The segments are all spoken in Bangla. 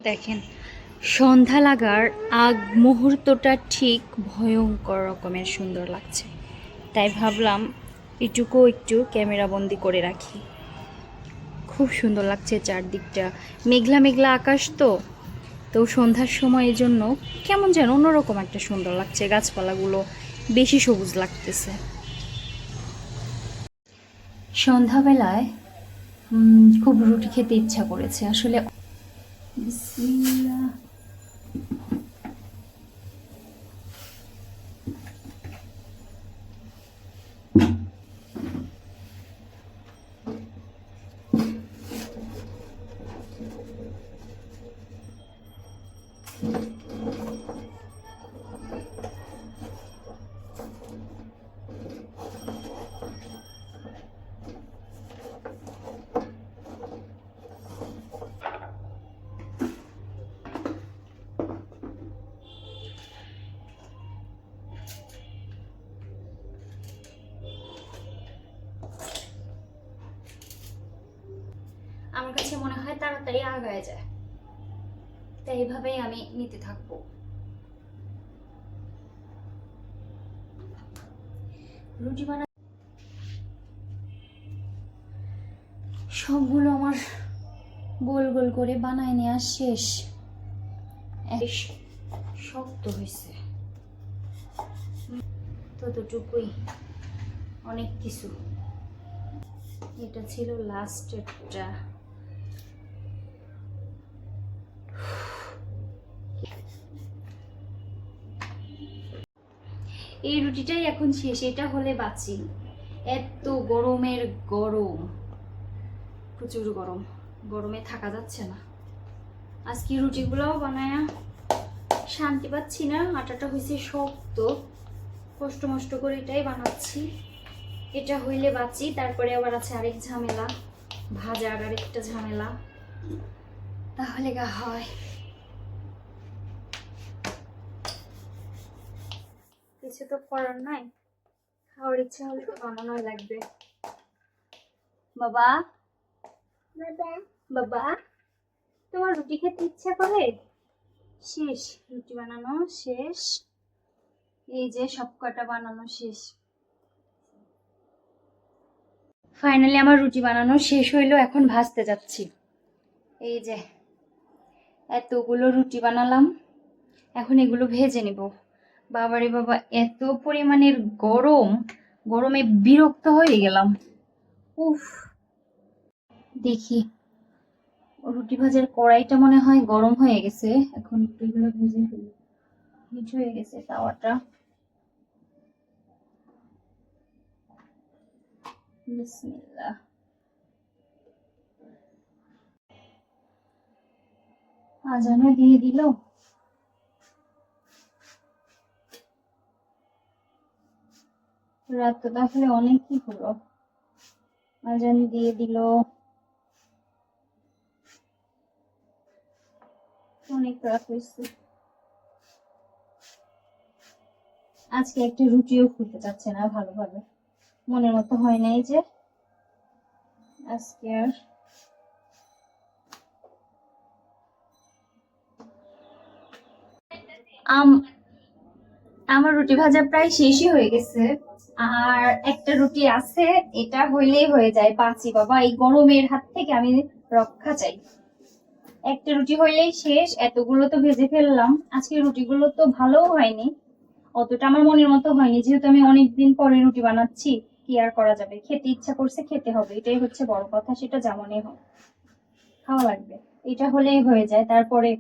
দেখেন, সন্ধ্যা লাগার আগ মুহূর্তটা ঠিক ভয়ঙ্কর রকমের সুন্দর লাগছে। তাই ভাবলাম একটু ক্যামেরা বন্দি করে রাখি। খুব সুন্দর লাগছে চারদিকটা, মেঘলা মেঘলা আকাশ তো। তো সন্ধ্যার সময় এই জন্য কেমন যেন অন্যরকম একটা সুন্দর লাগছে, গাছপালাগুলো বেশি সবুজ লাগতেছে। সন্ধ্যাবেলায় খুব রুটি খেতে ইচ্ছা করেছে আসলে। বিসমিল্লাহ। আমার কাছে মনে হয় তাড়াতাড়ি আগায় যায়, তাই এইভাবেই আমি নিতে থাকবো। রুটি বানা সবগুলো আমার গোল গোল করে বানায় নেওয়া শেষ। শক্ত হয়েছে ততটুকুই, অনেক কিছু। এটা ছিল লাস্টেরটা। এই রুটিটাই এখন শেষ, এটা হলে বাঁচি। এত গরমের গরম, প্রচুর গরম, গরমে থাকা যাচ্ছে না। আজকে রুটিগুলোও বানায়া শান্তি পাচ্ছি না, আটাটা হয়েছে শক্ত, কষ্ট মষ্ট করে এটাই বানাচ্ছি। এটা হইলে বাঁচি, তারপরে আবার আছে আরেক ঝামেলা, ভাজার আরেকটা ঝামেলা, তাহলে গা হয়। কিছু তো করার নাই, খাওয়ার ইচ্ছা হলে তো বানানোই লাগবে। বাবা, বাবা, বাবা, তোমার রুটি খেতে ইচ্ছা করে? শেষ, রুটি বানানো শেষ। এই যে সব কটা বানানো শেষ। ফাইনালি আমার রুটি বানানো শেষ হইলো, এখন ভাজতে যাচ্ছি। এই যে এতগুলো রুটি বানালাম, এখন এগুলো ভেজে নিব। বাবারে বাবা, এত পরিমাণের গরম, গরমে বিরক্ত হয়ে গেলাম। উফ, দেখি রুটি ভাজার কড়াইটা মনে হয় গরম হয়ে গেছে, এখন রুটিগুলো ভেজে ফেলি। হিট হয়ে গেছে তাওয়াটা। বিসমিল্লাহ। আজানও দিয়ে দিল। রাত তো তাহলে অনেকই হলো, আজান দিয়ে দিল, অনেক রাত হয়েছে। আজকে একটা রুটিও খুলতে চাচ্ছে না ভালোভাবে, মনের মতো হয় নাই যে আজকে আর। আমার রুটি ভাজা প্রায় শেষই হয়ে গেছে, আর একটা রুটি আছে, এটা হইলেই হয়ে যায়। বাঁচি বাবা, এই গরমের হাত থেকে আমি রক্ষা চাই। একটা রুটি হইলেই শেষ, এতগুলো তো ভেজে ফেললাম। আজকে রুটিগুলো তো ভালোও হয়নি, অতটা আমার মনের মতো হয়নি, যেহেতু আমি অনেকদিন পরে রুটি বানাচ্ছি। কি আর করা যাবে, খেতে ইচ্ছা করছে, খেতে হবে, এটাই হচ্ছে বড় কথা। সেটা যেমনই হোক খাওয়া লাগবে, এটা হলেই হয়ে যায়। তারপরে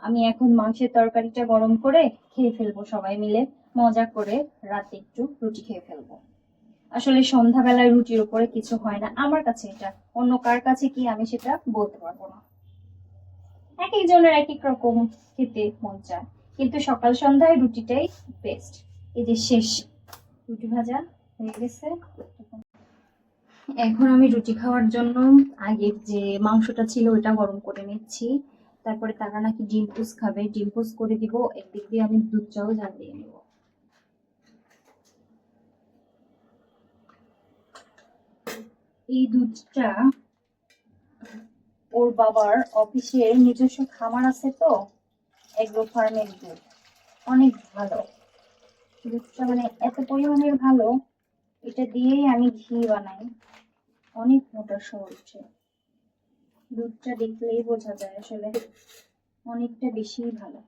আমি এখন মাংসের তরকারিটা গরম করে খেয়ে ফেলবো সবাই মিলে মজা করে, রাতে একটু রুটি খেয়ে ফেলবো। আসলে সন্ধ্যাবেলায় রুটির উপরে কিছু হয় না আমার কাছে, এটা অন্য কার কাছে কি আমি সেটা বলতে পারবো না। এক একজনের এক এক রকম খেতে মন চায়, কিন্তু সকাল সন্ধ্যায় রুটিটাই বেস্ট। এই যে শেষ, রুটি ভাজা হয়ে গেছে। এখন আমি রুটি খাওয়ার জন্য আগের যে মাংসটা ছিল ওটা গরম করে নিচ্ছি। তারপরে তারা নাকি ডিম পোচ খাবে, ডিম পোচ করে দিব, একদিক দিয়ে আমি দুধ চাও জাল দিয়ে নেব। এই দুধটা ওর বাবার অফিসের নিজস্ব খামার আছে তো, এগ্রো ফার্মের দুধ অনেক ভালো। দুধটা মানে এত পরিমাণের ভালো, এটা দিয়েই আমি ঘি বানাই, অনেক মোটা সরছে। দুধটা দেখলেই বোঝা যায় আসলে অনেকটা বেশি ভালো।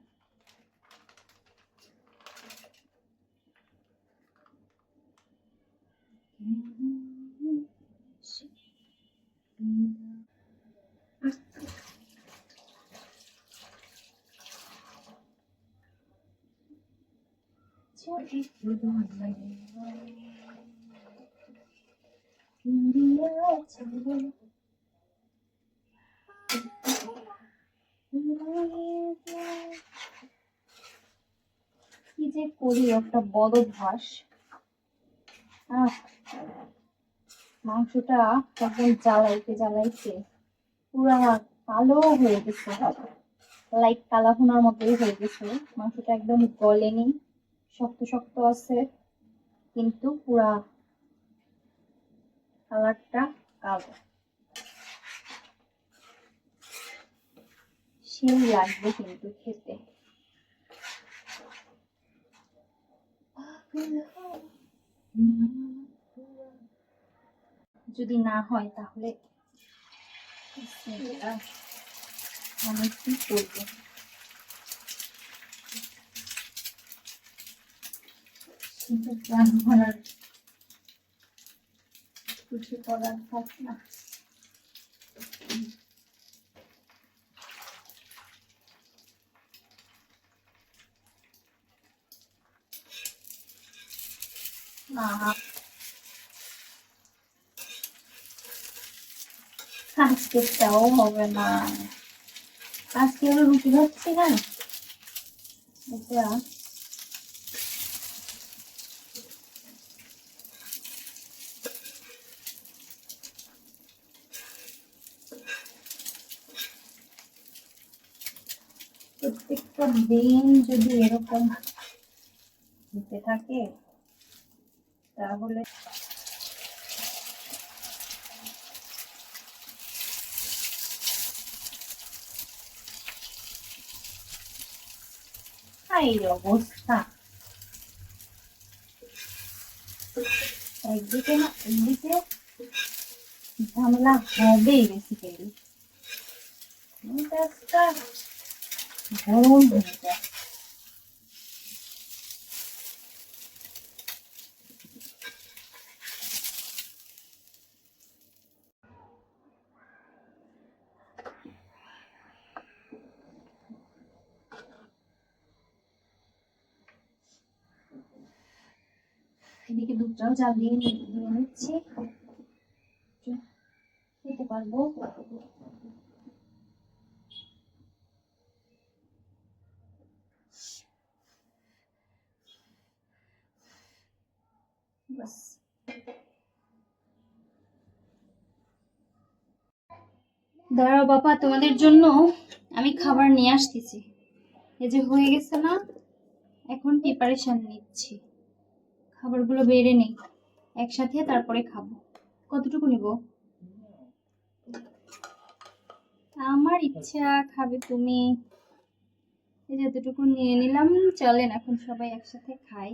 কি যে করি, একটা বদ অভ্যাস। মাংসটা একদম জ্বালাইতে জ্বালাইতে পুরা কালো হয়ে গেছে, লাইক কালা ভুনার মতোই হয়ে গেছে। মাংসটা একদম গলেনি, শক্ত শক্ত আছে, কিন্তু পুরা কালারটা কালো। সেই লাগবে কিন্তু খেতে। যদি না হয় তাহলে আমি কি করবো? কিছু করার থাকে না। আজকেরটাও হবে না, আজকে হলো রুটি হচ্ছে না, এটা প্রত্যেকটা দিন যদি এরকম হতে থাকে তাহলে এই অবস্থা। একদিকে না একদিকে ঝামেলা হবেই বেসিক্যালি, মেজাজটা গরম হয়ে যায়। এদিকে দুধটাও জাল দিয়ে নিচ্ছি, খেতে পারবো। বাস দাঁড়াও বাবা, তোমাদের জন্য আমি খাবার নিয়ে আসতেছি। এই যে হয়ে গেছে না, এখন প্রিপারেশন নিচ্ছি, খাবারগুলো বেড়ে নেই একসাথে, তারপরে খাবো। কতটুকু নিব? আমার ইচ্ছা, খাবে তুমি, এই যতটুকু নিয়ে নিলাম। চলেন এখন সবাই একসাথে খাই,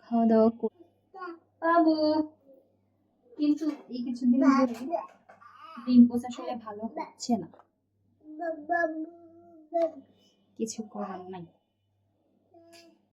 খাওয়া দাওয়া করি। বাবু, কিন্তু এই কিছুদিন ধরে ডিম্পোজ আসলে ভালো হচ্ছে না, কিছু করার নাই।